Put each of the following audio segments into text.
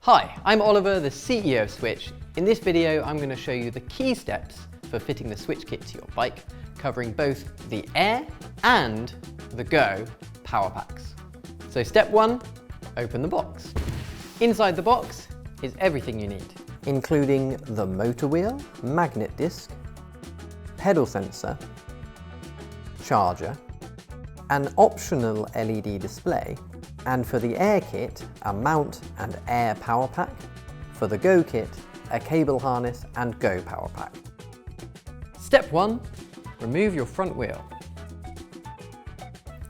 Hi, I'm Oliver, the CEO of Swytch. In this video, I'm going to show you the key steps for fitting the Swytch Kit to your bike, covering both the Air and the Go power packs. So step 1, open the box. Inside the box is everything you need, including the motor wheel, magnet disc, pedal sensor, charger, an optional LED display, and for the Air kit, a mount and Air power pack. For the Go kit, a cable harness and Go power pack. Step 1, remove your front wheel.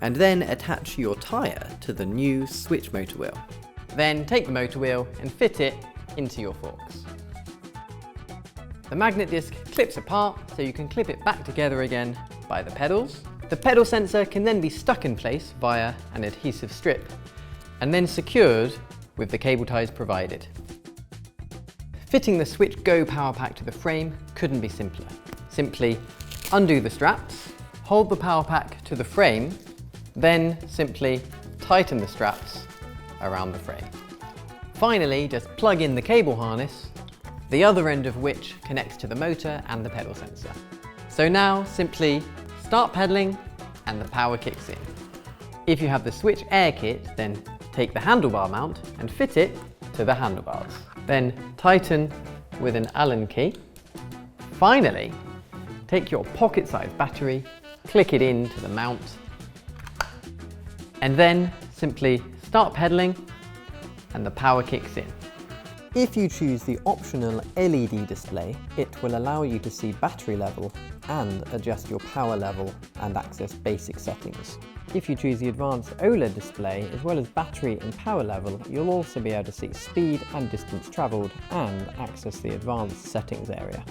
And then attach your tyre to the new Swytch motor wheel. Then take the motor wheel and fit it into your forks. The magnet disc clips apart so you can clip it back together again by the pedals. The pedal sensor can then be stuck in place via an adhesive strip and then secured with the cable ties provided. Fitting the Swytch Go power pack to the frame couldn't be simpler. Simply undo the straps, hold the power pack to the frame, then simply tighten the straps around the frame. Finally, just plug in the cable harness, the other end of which connects to the motor and the pedal sensor. So now simply start pedaling and the power kicks in. If you have the Swytch Air kit, then take the handlebar mount and fit it to the handlebars. Then tighten with an Allen key. Finally, take your pocket-sized battery, click it into the mount, and then simply start pedaling and the power kicks in. If you choose the optional LED display, it will allow you to see battery level and adjust your power level and access basic settings. If you choose the advanced OLED display, as well as battery and power level, you'll also be able to see speed and distance travelled and access the advanced settings area.